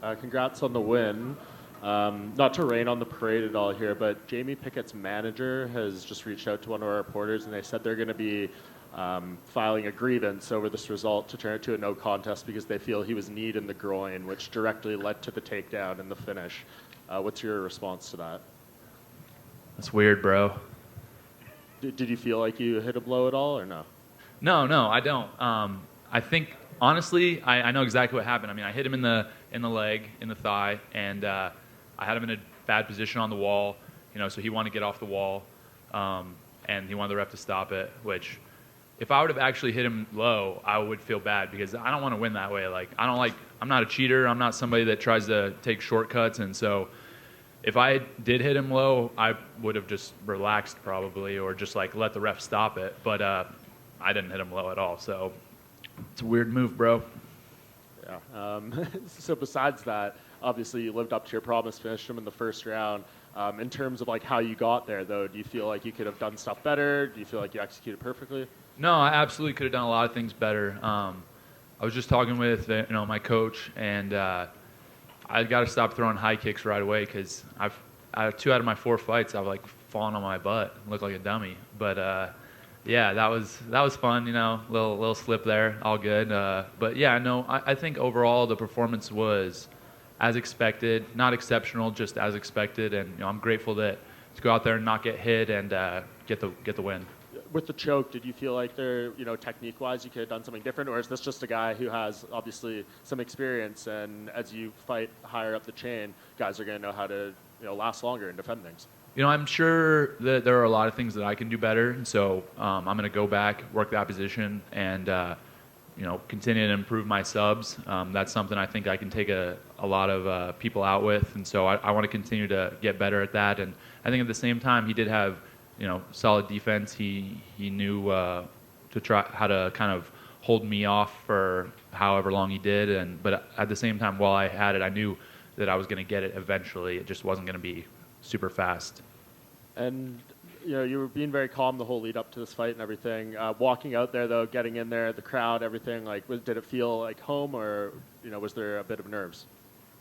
Congrats on the win. Not to rain on the parade at all here, but Jamie Pickett's manager has just reached out to one of our reporters, and they said they're going to be filing a grievance over this result to turn it to a no contest because they feel he was kneed in the groin, which directly led to the takedown and the finish. What's your response to that? That's weird, bro. Did you feel like you hit a blow at all, or no? No, I don't. I think honestly, I know exactly what happened. I mean, I hit him in the leg, in the thigh, and I had him in a bad position on the wall. So he wanted to get off the wall, and he wanted the ref to stop it. Which, if I would have actually hit him low, I would feel bad because I don't want to win that way. I'm not a cheater. I'm not somebody that tries to take shortcuts, and so if I did hit him low, I would have just relaxed probably, or just let the ref stop it. But I didn't hit him low at all, so it's a weird move, bro. Yeah. So besides that, obviously you lived up to your promise, finished him in the first round. In terms of how you got there, though, do you feel like you could have done stuff better? Do you feel like you executed perfectly? No, I absolutely could have done a lot of things better. I was just talking with my coach, and I got to stop throwing high kicks right away because I've 2 out of my 4 fights I've fallen on my butt, looked like a dummy. But yeah, that was fun. Little slip there, all good. But yeah, no, I think overall the performance was as expected, not exceptional, just as expected. And I'm grateful to go out there and not get hit and get the win. With the choke, did you feel like there, technique-wise, you could have done something different, or is this just a guy who has obviously some experience, and as you fight higher up the chain, guys are going to know how to, last longer and defend things? I'm sure that there are a lot of things that I can do better, and so I'm going to go back, work that position, and continue to improve my subs. That's something I think I can take a lot of people out with, and so I want to continue to get better at that. And I think at the same time, he did have solid defense. He knew to try how to kind of hold me off for however long he did, but at the same time, while I had it, I knew that I was going to get it eventually. It just wasn't going to be super fast. And you were being very calm the whole lead up to this fight and everything. Walking out there, though, getting in there, the crowd, everything, did it feel like home, or was there a bit of nerves?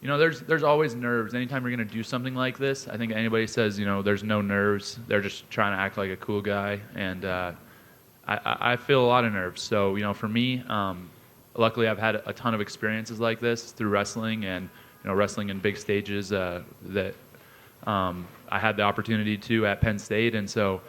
There's always nerves. Anytime you're going to do something like this, I think anybody says, there's no nerves. They're just trying to act like a cool guy. And I feel a lot of nerves. So, for me, luckily I've had a ton of experiences like this through wrestling and, wrestling in big stages that I had the opportunity to at Penn State. And so,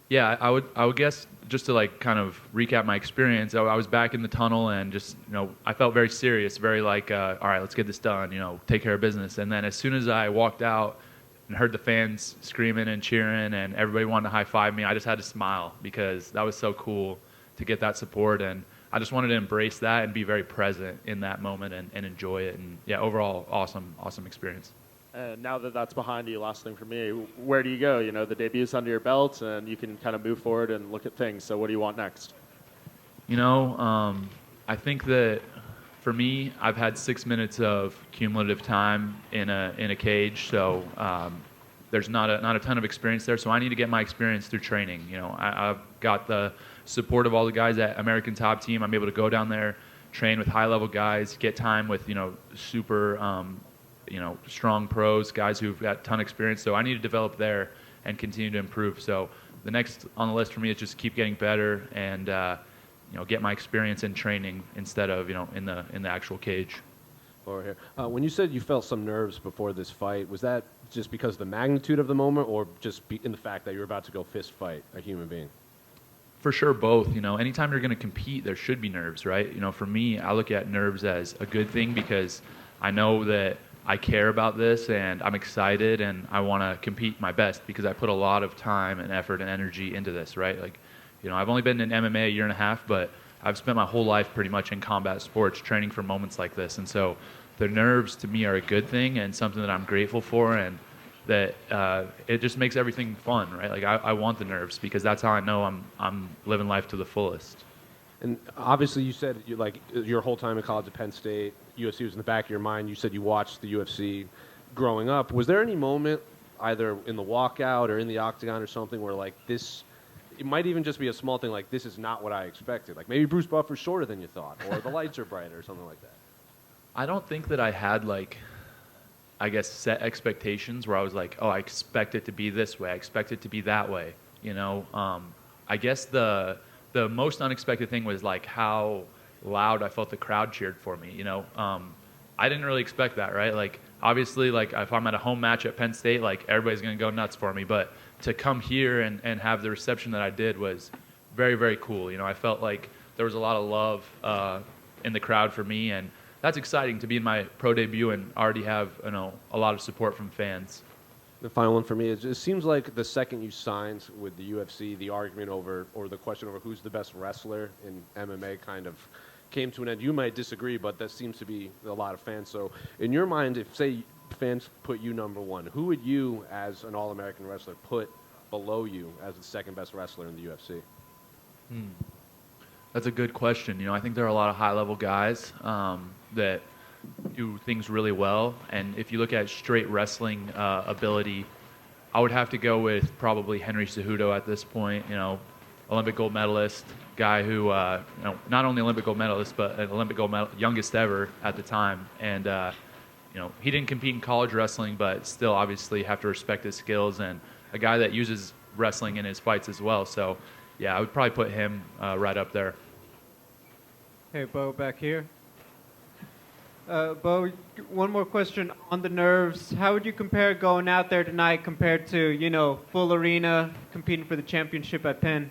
yeah, I would guess, just to kind of recap my experience, I was back in the tunnel and just, I felt very serious, very all right, let's get this done, take care of business. And then as soon as I walked out and heard the fans screaming and cheering and everybody wanted to high five me, I just had to smile because that was so cool to get that support. And I just wanted to embrace that and be very present in that moment and enjoy it. And yeah, overall, awesome experience. And now that that's behind you, last thing for me, where do you go? The debut's under your belt, and you can kind of move forward and look at things. So what do you want next? I think that for me, I've had 6 minutes of cumulative time in a cage, so there's not a ton of experience there. So I need to get my experience through training. I've got the support of all the guys at American Top Team. I'm able to go down there, train with high-level guys, get time with super strong pros, guys who've got a ton of experience. So I need to develop there and continue to improve. So the next on the list for me is just keep getting better and get my experience in training instead of in the actual cage. Over here. When you said you felt some nerves before this fight, was that just because of the magnitude of the moment, or just in the fact that you were about to go fist fight a human being? For sure, both. Anytime you're going to compete, there should be nerves, right? For me, I look at nerves as a good thing because I know that I care about this and I'm excited and I want to compete my best because I put a lot of time and effort and energy into this, right? I've only been in MMA a year and a half, but I've spent my whole life pretty much in combat sports training for moments like this. And so the nerves to me are a good thing and something that I'm grateful for, and that it just makes everything fun, right? I want the nerves because that's how I know I'm living life to the fullest. And obviously you said your whole time in college at Penn State, UFC was in the back of your mind. You said you watched the UFC growing up. Was there any moment, either in the walkout or in the octagon or something, where this, it might even just be a small thing, this is not what I expected? Maybe Bruce Buffer's shorter than you thought, or the lights are brighter or something like that. I don't think that I had like, I guess, set expectations where I was like, oh, I expect it to be this way, I expect it to be that way. You know, I guess the most unexpected thing was like how loud I felt the crowd cheered for me. You know, I didn't really expect that, right? Like obviously, like if I'm at a home match at Penn State, like everybody's gonna go nuts for me. But to come here and have the reception that I did was very, very cool. You know, I felt like there was a lot of love in the crowd for me, and that's exciting to be in my pro debut and already have, you know, a lot of support from fans. The final one for me is, it seems like the second you signed with the UFC, the argument over, or the question over who's the best wrestler in MMA kind of came to an end. You might disagree, but that seems to be a lot of fans. So in your mind, if, say, fans put you number one, who would you, as an All-American wrestler, put below you as the second best wrestler in the UFC? That's a good question. You know, I think there are a lot of high-level guys that do things really well. And if you look at straight wrestling ability, I would have to go with probably Henry Cejudo at this point. You know, Olympic gold medalist, guy who, you know, not only Olympic gold medalist, but an Olympic gold medal, youngest ever at the time. And, you know, he didn't compete in college wrestling, but still obviously have to respect his skills, and a guy that uses wrestling in his fights as well. So, yeah, I would probably put him right up there. Hey, Bo, back here. Bo, one more question on the nerves. How would you compare going out there tonight compared to, you know, full arena, competing for the championship at Penn?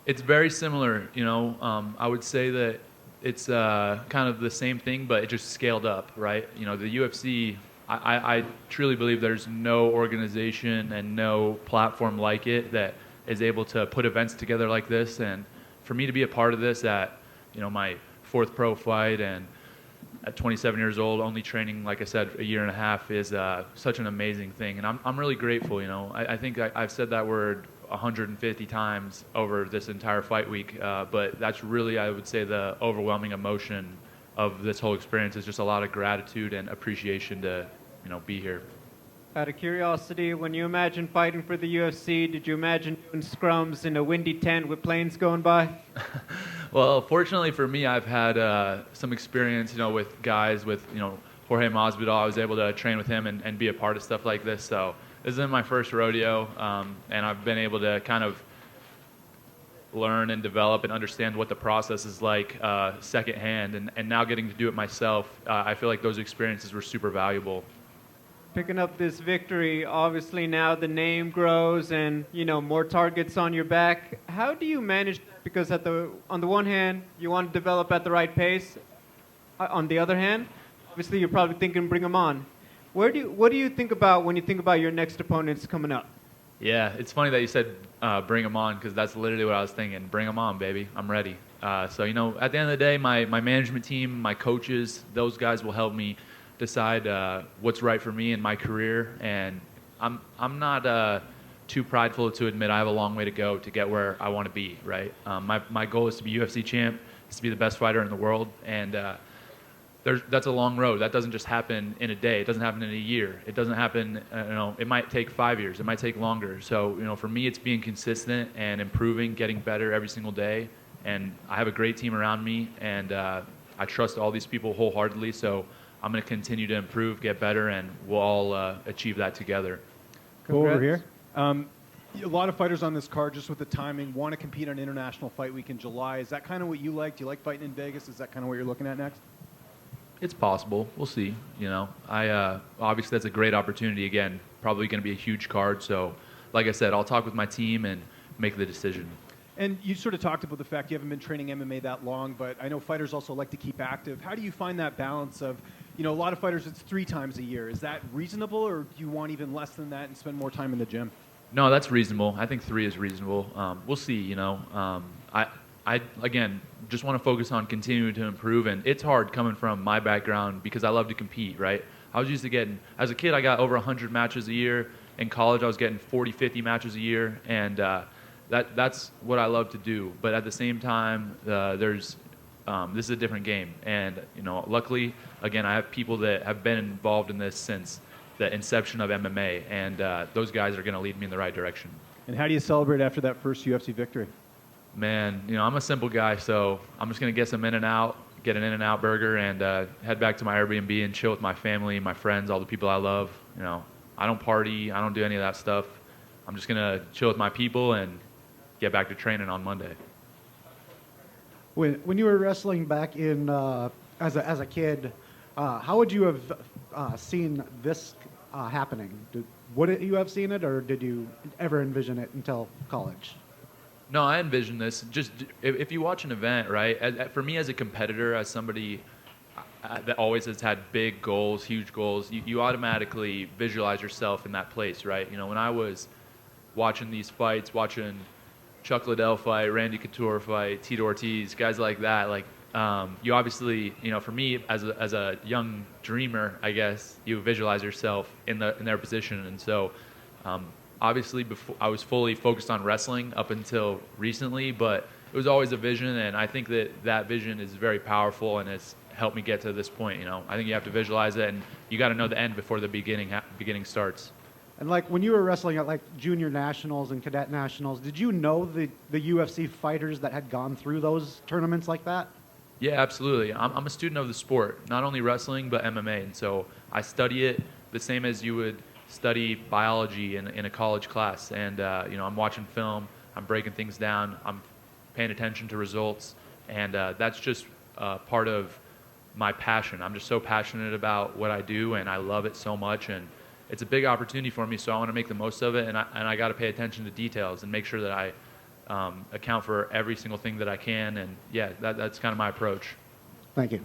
It's very similar. You know, I would say that it's kind of the same thing, but it just scaled up, right? You know, the UFC, I truly believe there's no organization and no platform like it that is able to put events together like this. And for me to be a part of this at, you know, my fourth pro fight and at 27 years old, only training, like I said, a year and a half is such an amazing thing. And I'm really grateful, you know. I think I've said that word 150 times over this entire fight week, but that's really, I would say, the overwhelming emotion of this whole experience is just a lot of gratitude and appreciation to, you know, be here. Out of curiosity, when you imagine fighting for the UFC, did you imagine doing scrums in a windy tent with planes going by? Well, fortunately for me, I've had some experience, you know, with guys with, you know, Jorge Masvidal. I was able to train with him and be a part of stuff like this. So this isn't my first rodeo, and I've been able to kind of learn and develop and understand what the process is like secondhand. And now getting to do it myself, I feel like those experiences were super valuable. Picking up this victory, obviously now the name grows and, you know, more targets on your back. How do you manage that? Because on the one hand, you want to develop at the right pace. On the other hand, obviously you're probably thinking bring them on. What do you think about when you think about your next opponents coming up? Yeah, it's funny that you said bring them on, because that's literally what I was thinking. Bring them on, baby. I'm ready. So, you know, at the end of the day, my management team, my coaches, those guys will help me decide what's right for me in my career. And I'm not too prideful to admit I have a long way to go to get where I want to be, right? My goal is to be UFC champ, is to be the best fighter in the world. And that's a long road. That doesn't just happen in a day. It doesn't happen in a year. It doesn't happen, you know, it might take 5 years. It might take longer. So, you know, for me, it's being consistent and improving, getting better every single day. And I have a great team around me, and I trust all these people wholeheartedly. So I'm going to continue to improve, get better, and we'll all achieve that together. Go over here. A lot of fighters on this card, just with the timing, want to compete on International Fight Week in July. Is that kind of what you like? Do you like fighting in Vegas? Is that kind of what you're looking at next? It's possible. We'll see. You know, obviously that's a great opportunity. Again, probably going to be a huge card. So, like I said, I'll talk with my team and make the decision. And you sort of talked about the fact you haven't been training MMA that long, but I know fighters also like to keep active. How do you find that balance of, you know, a lot of fighters, it's 3 times a year. Is that reasonable, or do you want even less than that and spend more time in the gym? No, that's reasonable. I think 3 is reasonable. We'll see, you know. I again, just want to focus on continuing to improve, and it's hard coming from my background because I love to compete, right? I was used to getting, as a kid, I got over 100 matches a year. In college, I was getting 40, 50 matches a year, and that's what I love to do. But at the same time, this is a different game. And, you know, luckily, again, I have people that have been involved in this since the inception of MMA, and those guys are going to lead me in the right direction. And how do you celebrate after that first UFC victory? Man, you know, I'm a simple guy, so I'm just going to get some in and out, get an In-N-Out burger, and head back to my Airbnb and chill with my family, my friends, all the people I love. You know, I don't party. I don't do any of that stuff. I'm just going to chill with my people and get back to training on Monday. When you were wrestling back in as a kid, how would you have seen this happening? Would you have seen it, or did you ever envision it until college? No, I envision this. Just if you watch an event, right? For me, as a competitor, as somebody that always has had big goals, huge goals, you automatically visualize yourself in that place, right? You know, when I was watching these fights, watching Chuck Liddell fight, Randy Couture fight, Tito Ortiz, guys like that, like you obviously, you know, for me as a young dreamer, I guess you visualize yourself in their position, and so. Obviously, before I was fully focused on wrestling up until recently, but it was always a vision, and I think that vision is very powerful, and it's helped me get to this point. You know, I think you have to visualize it, and you got to know the end before the beginning starts. And like when you were wrestling at like junior nationals and cadet nationals, did you know the UFC fighters that had gone through those tournaments like that? Yeah, absolutely. I'm a student of the sport, not only wrestling but MMA, and so I study it the same as you would study biology in a college class, and you know, I'm watching film, I'm breaking things down, I'm paying attention to results, and that's just part of my passion. I'm just so passionate about what I do, and I love it so much, and it's a big opportunity for me, so I want to make the most of it, and I got to pay attention to details and make sure that I account for every single thing that I can, and yeah, that's kind of my approach. Thank you.